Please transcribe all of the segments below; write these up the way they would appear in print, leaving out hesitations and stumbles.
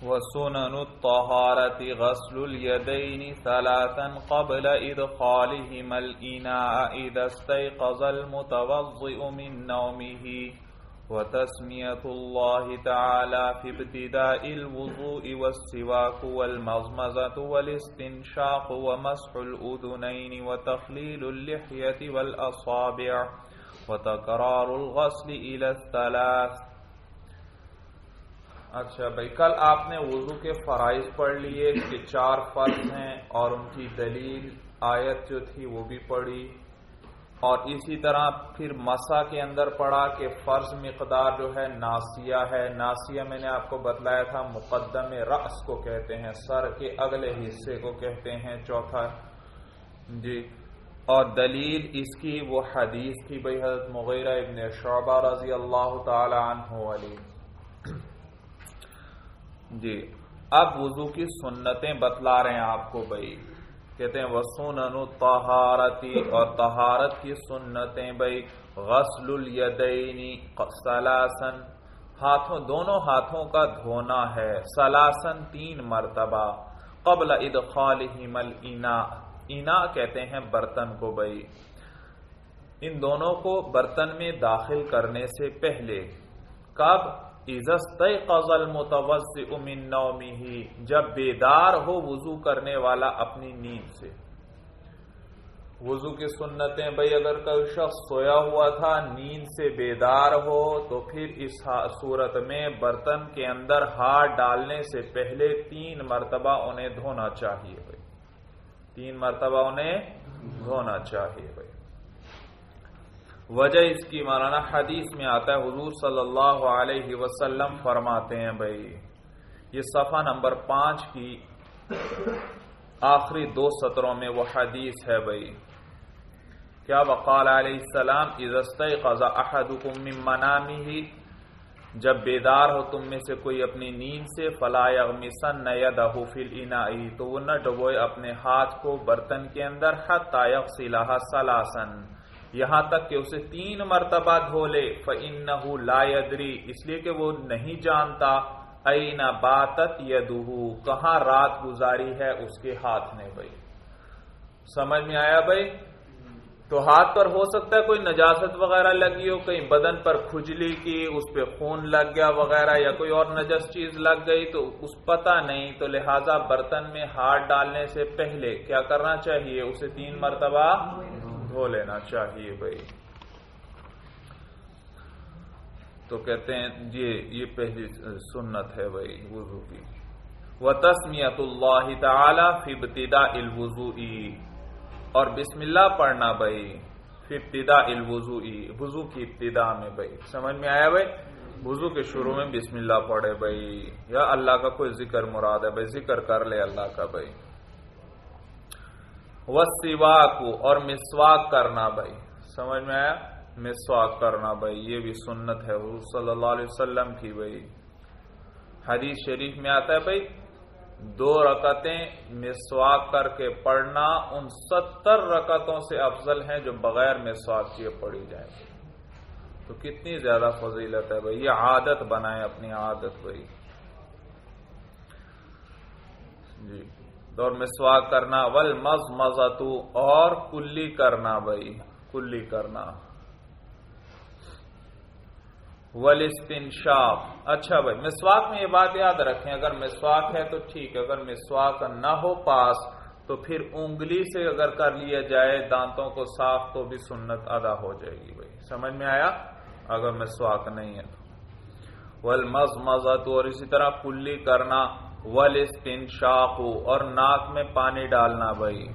وسنن الطهارة غسل اليدين 3 قبل إدخالهما الإناء إذا استيقظ المتوضئ من نومه وتسمية الله تعالى في ابتداء الوضوء والسواك والمضمضة والاستنشاق ومسح الأذنين وتخليل اللحية والأصابع وتكرار الغسل إلى 3. اچھا بھائی، کل آپ نے وضو کے فرائض پڑھ لیے کہ 4 فرض ہیں اور ان کی دلیل آیت جو تھی وہ بھی پڑھی، اور اسی طرح پھر مسح کے اندر پڑھا کہ فرض مقدار جو ہے ناسیہ ہے. ناسیہ میں نے آپ کو بتلایا تھا مقدم رأس کو کہتے ہیں، سر کے اگلے حصے کو کہتے ہیں. چوتھا جی، اور دلیل اس کی وہ حدیث تھی بھائی حضرت مغیرہ ابن شعبہ رضی اللہ تعالی عنہ علی. جی، اب وضو کی سنتیں بتلا رہے ہیں آپ کو بھائی. کہتے ہیں وسنن الطہارتی، اور طہارت کی سنتیں بھائی غسل الیدین 3، دونوں ہاتھوں کا دھونا ہے 3 مرتبہ. قبل ادخالہما الاناء، اناء کہتے ہیں برتن کو بھائی. ان دونوں کو برتن میں داخل کرنے سے پہلے. کب؟ اذا استيقظ المتوضئ من نومه، جب بیدار ہو وضو کرنے والا اپنی نیند سے. وضو کی سنتیں بھئی اگر کوئی شخص سویا ہوا تھا نیند سے بیدار ہو تو پھر اس صورت میں برتن کے اندر ہاتھ ڈالنے سے پہلے 3 مرتبہ انہیں دھونا چاہیے بھئی. 3 مرتبہ انہیں دھونا چاہیے بھئی. وجہ اس کی مولانا حدیث میں آتا ہے، حضور صلی اللہ علیہ وسلم فرماتے ہیں بھئی، یہ صفحہ نمبر 5 کی آخری 2 سطروں میں وہ حدیث ہے بھئی. کیا؟ وقال علیہ السلام اذا استيقظ احدكم من منامه، جب بیدار ہو تم میں سے کوئی اپنی نیند سے، فلا يغمسن يده في الاناء، تو وہ نہ ڈبوئے اپنے ہاتھ کو برتن کے اندر، حتى يغسلها 3، یہاں تک کہ اسے 3 مرتبہ دھو لے. فإنه لا يدري، اس لیے کہ وہ نہیں جانتا، أين باتت يده، کہاں رات گزاری ہے اس کے ہاتھ نے بھائی. سمجھ میں آیا بھائی؟ تو ہاتھ پر ہو سکتا ہے کوئی نجاست وغیرہ لگی ہو، کہیں بدن پر کھجلی کی، اس پہ خون لگ گیا وغیرہ، یا کوئی اور نجس چیز لگ گئی تو اس پتہ نہیں، تو لہٰذا برتن میں ہاتھ ڈالنے سے پہلے کیا کرنا چاہیے؟ اسے 3 مرتبہ دھو لینا چاہیے بھائی. تو کہتے ہیں یہ پہلی سنت ہے بھائی وضو کی. وتسمیۃ اللہ تعالی فی ابتداء الوضوء، اور بسم اللہ پڑھنا بھائی فی ابتداء الوضوء، وضو کی ابتدا میں بھائی. سمجھ میں آیا بھائی؟ وضو کے شروع میں بسم اللہ پڑھے بھائی، یا اللہ کا کوئی ذکر مراد ہے بھائی، ذکر کر لے اللہ کا بھائی. والسواک، اور مسواک کرنا بھائی. سمجھ میں آیا؟ مسواک کرنا بھائی یہ بھی سنت ہے حضور صلی اللہ علیہ وسلم کی بھائی. حدیث شریف میں آتا ہے بھائی 2 رکعتیں مسواک کر کے پڑھنا ان 70 رکعتوں سے افضل ہیں جو بغیر مسواک کیے پڑھی جائیں. تو کتنی زیادہ فضیلت ہے بھائی. یہ عادت بنائیں، اپنی عادت بھائی. جی، اور مسواک کرنا. والمضمضۃ، اور کلی کرنا بھائی، کلی کرنا. والاستنشاق. اچھا بھائی، مسواک میں یہ بات یاد رکھیں، اگر مسواک ہے تو ٹھیک ہے، اگر مسواک نہ ہو پاس تو پھر انگلی سے اگر کر لیا جائے دانتوں کو صاف تو بھی سنت ادا ہو جائے گی بھائی. سمجھ میں آیا؟ اگر مسواک نہیں ہے تو. والمضمضۃ، اور اسی طرح کلی کرنا. والاستنشاق، اور ناک میں پانی ڈالنا بھائی.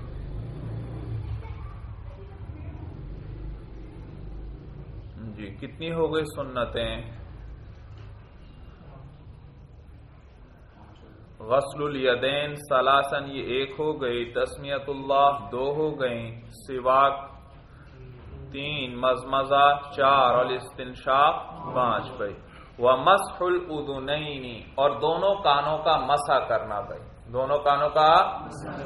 جی، کتنی ہو گئی سنتیں؟ غسل الیدین 3، یہ 1 ہو گئی. تسمیۃ اللہ 2 ہو گئی. سواک 3، مضمضہ 4، اور الاستنشاق 5 بھائی. ومسح الاذنین، اور دونوں کانوں کا مسح کرنا بھائی. دونوں کانوں کا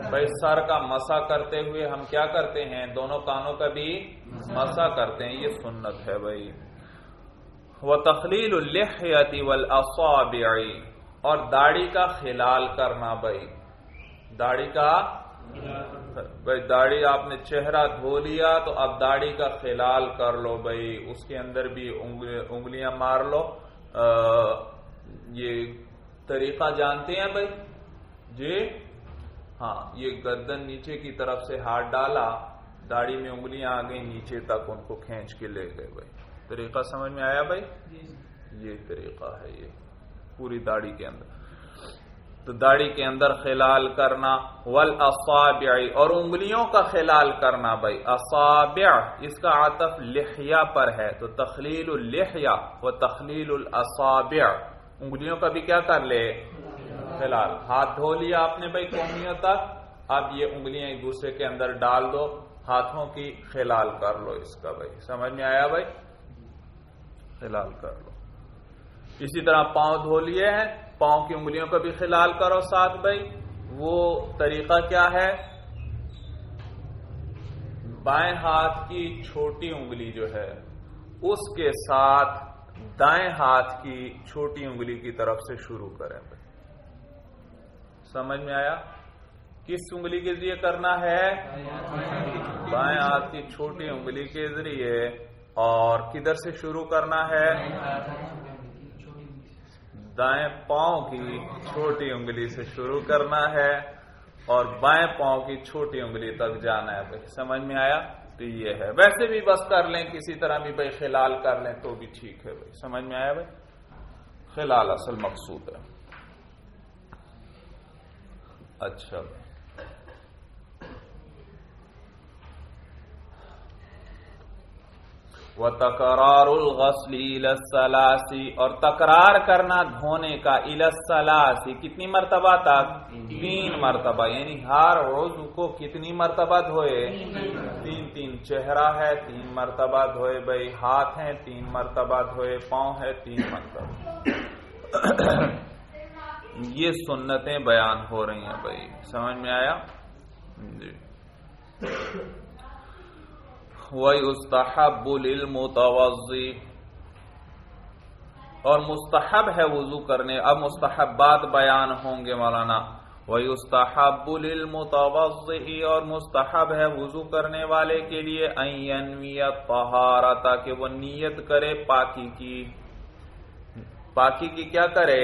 بھائی، سر کا مسح کرتے ہوئے ہم کیا کرتے ہیں؟ دونوں کانوں کا بھی مسح کرتے ہیں، یہ سنت ہے بھائی. وتخلیل اللحیۃ والاصابع، اور داڑھی کا خلال کرنا بھائی، داڑھی کا بھائی، داڑھی آپ نے چہرہ دھو لیا تو اب داڑھی کا خلال کر لو بھائی، اس کے اندر بھی انگلیاں مار لو۔ یہ طریقہ جانتے ہیں بھائی؟ جی ہاں، یہ گردن نیچے کی طرف سے ہاتھ ڈالا، داڑھی میں انگلیاں آ گئی نیچے تک، ان کو کھینچ کے لے گئے بھائی۔ طریقہ سمجھ میں آیا بھائی؟ یہ طریقہ ہے، یہ پوری داڑھی کے اندر۔ تو داڑھی کے اندر خلال کرنا، والاصابع، اور انگلیوں کا خلال کرنا بھائی۔ اصابع اس کا عطف لحیہ پر ہے، تو تخلیل اللحیہ و تخلیل الاصابع، انگلیوں کا بھی کیا کر لے؟ خلال۔ ہاتھ دھو لیا آپ نے بھائی کونیوں تک، اب یہ انگلیاں ایک دوسرے کے اندر ڈال دو، ہاتھوں کی خلال کر لو اس کا بھائی۔ سمجھ میں آیا بھائی؟ خلال کر لو۔ اسی طرح پاؤں دھو لیے ہیں، پاؤں کی انگلیوں کا بھی خلال کرو ساتھ بھائی۔ وہ طریقہ کیا ہے؟ بائیں ہاتھ کی چھوٹی انگلی جو ہے اس کے ساتھ دائیں ہاتھ کی چھوٹی انگلی کی طرف سے شروع کریں بھائی۔ سمجھ میں آیا؟ کس انگلی کے ذریعے کرنا ہے؟ بائیں ہاتھ کی چھوٹی انگلی کے ذریعے، اور کدھر سے شروع کرنا ہے؟ دائیں پاؤں کی چھوٹی انگلی سے شروع کرنا ہے اور بائیں پاؤں کی چھوٹی انگلی تک جانا ہے بھائی۔ سمجھ میں آیا؟ تو یہ ہے، ویسے بھی بس کر لیں کسی طرح بھی بھائی، خلال کر لیں تو بھی ٹھیک ہے بھائی۔ سمجھ میں آیا بھائی؟ خلال اصل مقصود ہے۔ اچھا بھائی، وَتَكْرَارُ الْغَسْلِ إِلَى الثَّلَاثِ، اور تکرار کرنا دھونے کا، إِلَى الثَّلَاثِ، کتنی مرتبہ تک؟ 3 مرتبہ، یعنی ہر عضو کو کتنی مرتبہ دھوئے؟ 3۔ چہرہ ہے 3 مرتبہ دھوئے بھائی، ہاتھ ہیں 3 مرتبہ دھوئے، پاؤں ہے 3 مرتبہ۔ یہ سنتیں بیان ہو رہی ہیں بھائی، سمجھ میں آیا؟ جی۔ وَيُسْتَحَبُّ لِلْمُتَوَضِّئِ، اور مستحب ہے وضو کرنے، اب مستحبات بیان ہوں گے مولانا۔ وَيُسْتَحَبُّ لِلْمُتَوَضِّئِ، اور مستحب ہے وضو کرنے والے کے لیے، أَن يَنْوِيَ الطَّهَارَةَ، کہ وہ نیت کرے پاکی کی۔ پاکی کی کیا کرے؟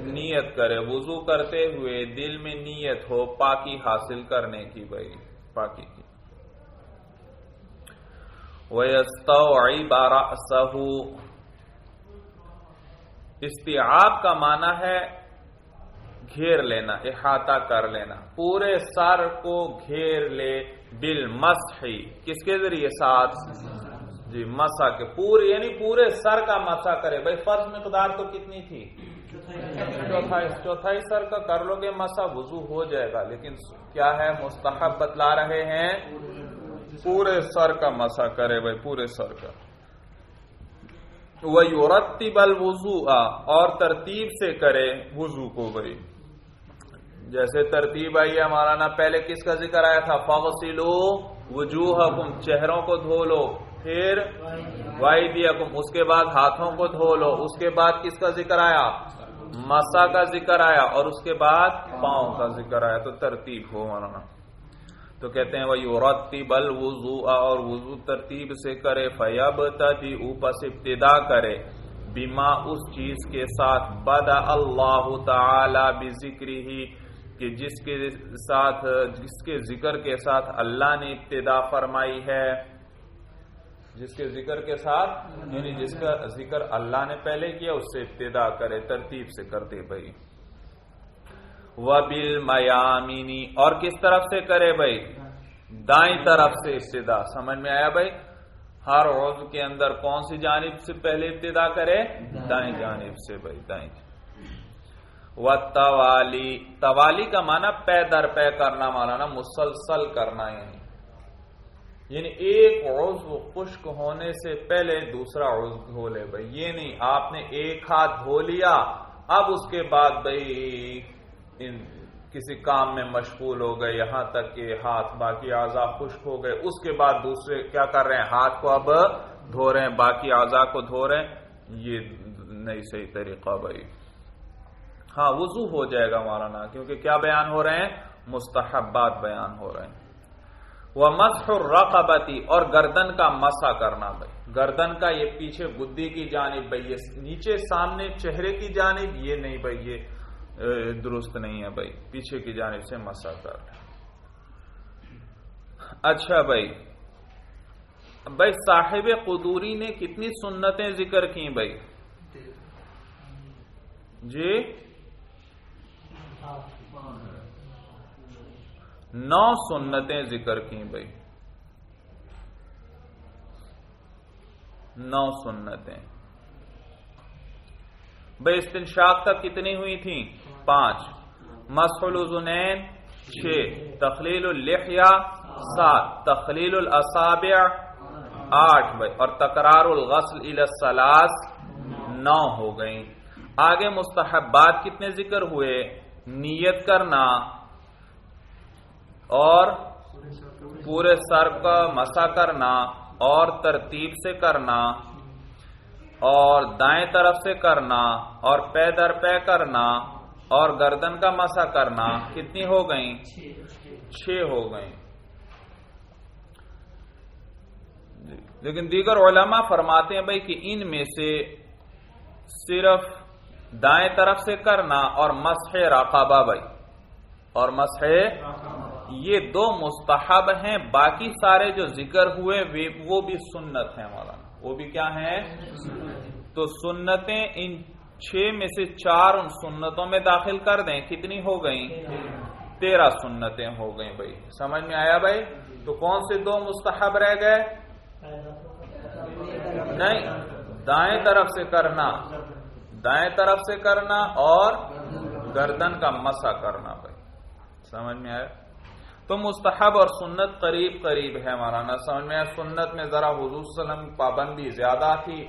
نیت کرے، وضو کرتے ہوئے دل میں نیت ہو پاکی حاصل کرنے کی بھائی، پاکی کی۔ وَيَسْتَوْعِبَ رَأْسَهُ، استیعاب کا معنی ہے گھیر لینا، احاطہ کر لینا، پورے سر کو گھیر لے، بالمسح، کس کے ذریعے؟ ساتھ جی، مسح کے، پورے یعنی پورے سر کا مسح کرے بھائی۔ فرض مقدار تو کتنی تھی؟ چوتھائی سر کا کر لو گے مسح، وضو ہو جائے گا، لیکن کیا ہے مستحب بتلا رہے ہیں؟ پورے سر کا مسح کرے بھائی، پورے سر کا۔ وَيُرَتِّبَ الْوُضُوءَ، اور ترتیب سے کرے وضو کو بھائی۔ جیسے ترتیب آئی ہے مولانا، پہلے کس کا ذکر آیا تھا؟ فَغْسِلُوا وُجُوهَكُمْ، چہروں کو دھو لو، پھر وَأَيْدِيَكُمْ، اس کے بعد ہاتھوں کو دھو لو، اس کے بعد کس کا ذکر آیا؟ مسح کا ذکر آیا، اور اس کے بعد پاؤں کا ذکر آیا، تو ترتیب ہو مولانا۔ تو کہتے ہیں وَيُرَتِّبَ الْوُضُوءَ، اور وضو ترتیب سے کرے، فَيَبْتَدِئُ، پس ابتدا کرے، بِمَا، اس چیز کے ساتھ، بَدَأَ اللَّهُ تَعَالَى بِذِكْرِهِ، کہ جس کے ذکر کے ساتھ اللہ نے ابتدا فرمائی ہے، جس کے ذکر کے ساتھ یعنی جس کا ذکر اللہ نے پہلے کیا اس سے ابتدا کرے، ترتیب سے کرتے بھائی۔ وَبِالْمَيَامِنِ، اور کس طرف سے کرے بھائی؟ دائیں طرف سے ابتدا۔ سمجھ میں آیا بھائی؟ ہر عضو کے اندر کون سی جانب سے پہلے ابتدا کرے؟ دائیں جانب سے بھائی، دائیں۔ وَالتَّوَالِي، توالی کا معنی پے در پے کرنا مولانا، مسلسل کرنا، یعنی ایک عضو خشک ہونے سے پہلے دوسرا عضو دھو لے بھائی۔ یہ نہیں آپ نے ایک ہاتھ دھو لیا، اب اس کے بعد بھائی کسی کام میں مشغول ہو گئے، یہاں تک کہ ہاتھ باقی اعضاء خشک ہو گئے، اس کے بعد دوسرے کیا کر رہے ہیں؟ ہاتھ کو اب دھو رہے ہیں، باقی اعضاء کو دھو رہے ہیں، یہ نہیں صحیح طریقہ بھائی۔ ہاں وضو ہو جائے گا مولانا، کیونکہ کیا بیان ہو رہے ہیں؟ مستحبات بیان ہو رہے ہیں۔ وَمَسْحُ الرَّقَبَةِ، اور گردن کا مسح کرنا بھائی، گردن کا یہ پیچھے گدی کی جانب بھائی، یہ نیچے سامنے چہرے کی جانب یہ نہیں بھائی، یہ درست نہیں ہے بھائی، پیچھے کی جانب سے مسح کرنا۔ اچھا بھائی صاحب قدوری نے کتنی سنتیں ذکر کی بھائی؟ جی 9 سنتیں ذکر کی بھائی، 9 سنتیں بھائی۔ استنشاق تک کتنی ہوئی تھیں؟ 5۔ مسح الاذنین 6، تخلیل اللحیہ 7، تخلیل الاصابع 8 بھائی، اور تکرار الغسل الی الثلاث 9 ہو گئیں۔ آگے مستحبات کتنے ذکر ہوئے؟ نیت کرنا اور پورے سر کا مسح کرنا اور ترتیب سے کرنا اور دائیں طرف سے کرنا اور پے در پے کرنا اور گردن کا مسح کرنا۔ کتنی ہو گئیں؟ 6 ہو گئیں۔ لیکن دیگر علماء فرماتے ہیں بھائی کہ ان میں سے صرف دائیں طرف سے کرنا اور مسح رقبہ بھائی، اور مسح یہ 2 مستحب ہیں، باقی سارے جو ذکر ہوئے وہ بھی سنت ہیں مولانا، وہ بھی کیا ہیں؟ تو سنتیں ان 6 میں سے 4 ان سنتوں میں داخل کر دیں، کتنی ہو گئیں؟ 13 سنتیں ہو گئیں بھائی۔ سمجھ میں آیا بھائی؟ تو کون سے 2 مستحب رہ گئے؟ نہیں، دائیں طرف سے کرنا، دائیں طرف سے کرنا اور گردن کا مسح کرنا بھائی۔ سمجھ میں آیا؟ تو مستحب اور سنت قریب قریب ہے مولانا، سمجھ میں آیا؟ سنت میں ذرا حضور صلی اللہ علیہ وسلم کی پابندی زیادہ تھی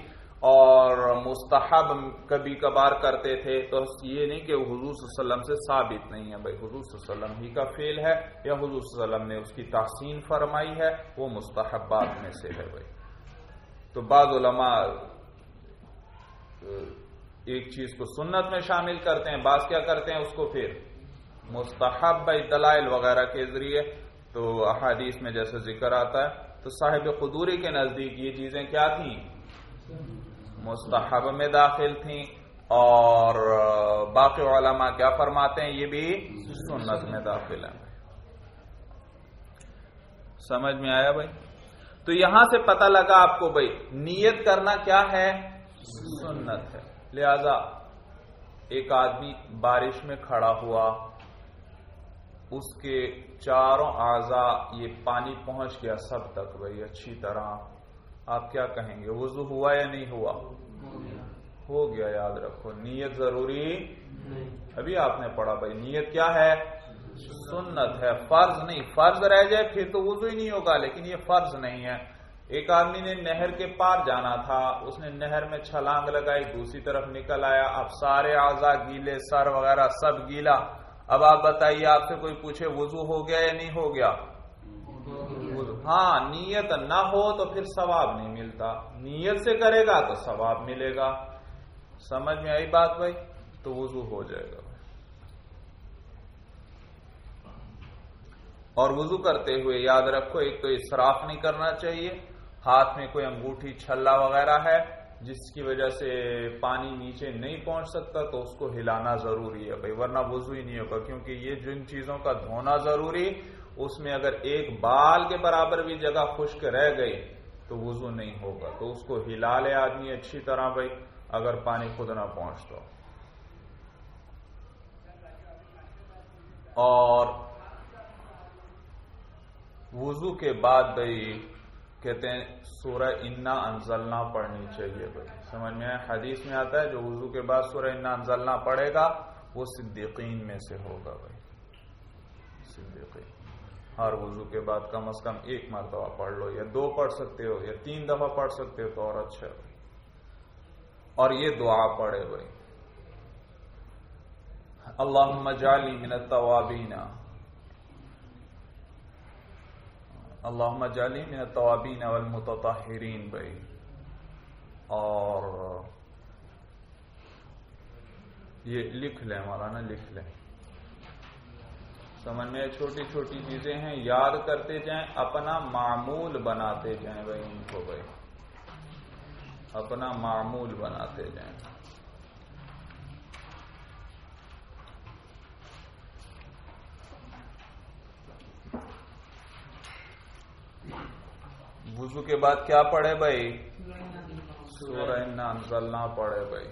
اور مستحب کبھی کبھار کرتے تھے، تو یہ نہیں کہ حضور صلی اللہ علیہ وسلم سے ثابت نہیں ہے بھائی، حضور صلی اللہ علیہ وسلم ہی کا فعل ہے یا حضور صلی اللہ علیہ وسلم نے اس کی تحسین فرمائی ہے، وہ مستحبات میں سے ہے بھائی۔ تو بعض علماء ایک چیز کو سنت میں شامل کرتے ہیں، بعض کیا کرتے ہیں اس کو پھر مستحب بھائی دلائل وغیرہ کے ذریعے۔ تو احادیث میں جیسے ذکر آتا ہے، تو صاحب قدوری کے نزدیک یہ چیزیں کیا تھیں؟ مستحب میں داخل تھیں، اور باقی علماء کیا فرماتے ہیں؟ یہ بھی سنت میں داخل ہیں۔ سمجھ میں آیا بھائی؟ تو یہاں سے پتہ لگا آپ کو بھائی نیت کرنا کیا ہے؟ سنت ہے۔ لہذا ایک آدمی بارش میں کھڑا ہوا، اس کے چاروں اعضاء یہ پانی پہنچ گیا سب تک بھائی اچھی طرح، آپ کیا کہیں گے؟ وضو ہوا یا نہیں ہوا؟ ہو گیا۔ یاد رکھو نیت ضروری ابھی آپ نے پڑھا بھائی، نیت کیا ہے؟ سنت ہے، فرض نہیں۔ فرض رہ جائے پھر تو وضو ہی نہیں ہوگا، لیکن یہ فرض نہیں ہے۔ ایک آدمی نے نہر کے پار جانا تھا، اس نے نہر میں چھلانگ لگائی، دوسری طرف نکل آیا، اب سارے اعضاء گیلے، سر وغیرہ سب گیلا۔ اب آپ بتائیے، آپ سے کوئی پوچھے وضو ہو گیا یا نہیں ہو گیا؟ ہاں، نیت نہ ہو تو پھر ثواب نہیں ملتا، نیت سے کرے گا تو ثواب ملے گا۔ سمجھ میں آئی بات بھائی؟ تو وضو ہو جائے گا۔ اور وضو کرتے ہوئے یاد رکھو، ایک تو اسراف نہیں کرنا چاہیے، ہاتھ میں کوئی انگوٹھی چھلا وغیرہ ہے جس کی وجہ سے پانی نیچے نہیں پہنچ سکتا تو اس کو ہلانا ضروری ہے بھائی، ورنہ وضو ہی نہیں ہوگا، کیونکہ یہ جن چیزوں کا دھونا ضروری، اس میں اگر ایک بال کے برابر بھی جگہ خشک رہ گئی تو وضو نہیں ہوگا۔ تو اس کو ہلا لے آدمی اچھی طرح بھائی، اگر پانی خود نہ پہنچتا۔ اور وضو کے بعد بھائی کہتے ہیں سورہ انا انزلنا پڑھنی چاہیے بھائی۔ سمجھ میں آیا؟ حدیث میں آتا ہے جو وضو کے بعد سورہ انا انزلنا پڑھے گا وہ صدیقین میں سے ہوگا بھائی، صدیقین۔ ہر وضو کے بعد کم از کم 1 مرتبہ پڑھ لو، یا 2 پڑھ سکتے ہو یا 3 دفعہ پڑھ سکتے ہو تو اور اچھا ہے۔ اور یہ دعا پڑھے بھائی، اللہم اجعلنی من التوابین، اللہم اجعلنی من التوابین والمتطہرین بھائی۔ اور یہ لکھ لیں مولانا، لکھ لیں، سمجھ میں چھوٹی چھوٹی چیزیں ہیں، یاد کرتے جائیں، اپنا معمول بناتے جائیں بھائی، ان کو بھائی اپنا معمول بناتے جائیں۔ وضو کے بعد کیا پڑھے بھائی؟ سورہ انا انزلنا پڑھے بھائی،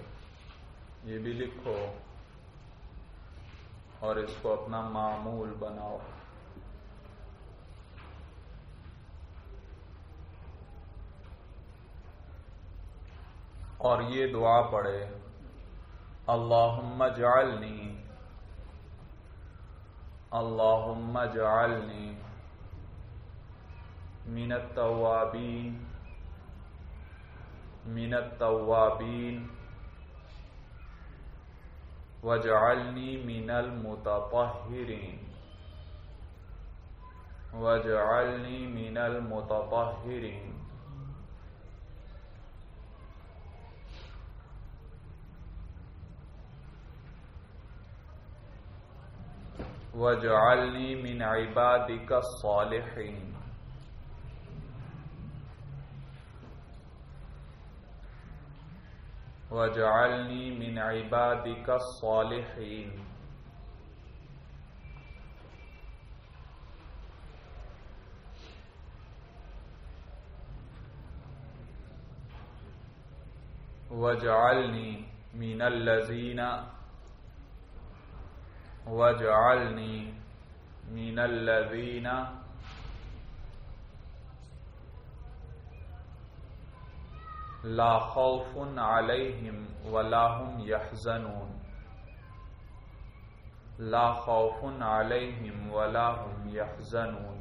یہ بھی لکھو اور اس کو اپنا معمول بناؤ۔ اور یہ دعا پڑھے، اللہم اجعلنی من التوابین واجعلنی من المتطہرین۔ واجعلنی من عبادک الصالحین۔ واجعلنی من عبادک الصالحین۔ واجعلنی من الذین لا خوف علیہم ولا هم يحزنون، لا خوف علیہم ولا هم يحزنون۔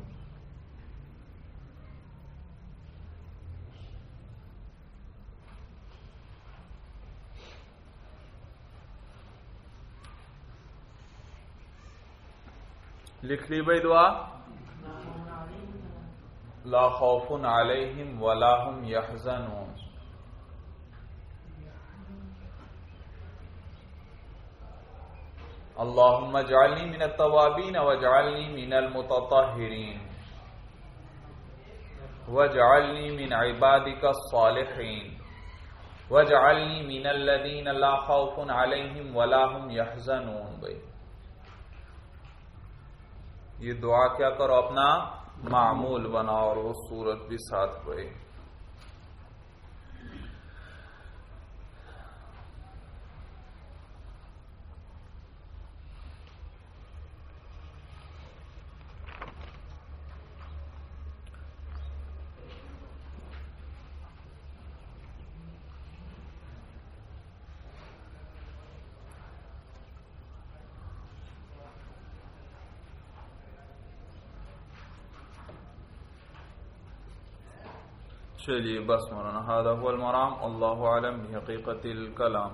لکھ لی بھائی دعا، لا خوف علیہم ولا هم يحزنون۔ اللہم اجعلنی من التوابین واجعلنی من المتطہرین واجعلنی من عبادک الصالحین واجعلنی من الذین لا خوف علیہم ولا هم يحزنون۔ بھائی یہ دعا کیا کرو، اپنا معمول بناؤ، اور وہ صورت بھی ساتھ پڑھے۔ چلیے بس مولانا، هذا هو المرام، اللہ اعلم بحقیقت الکلام۔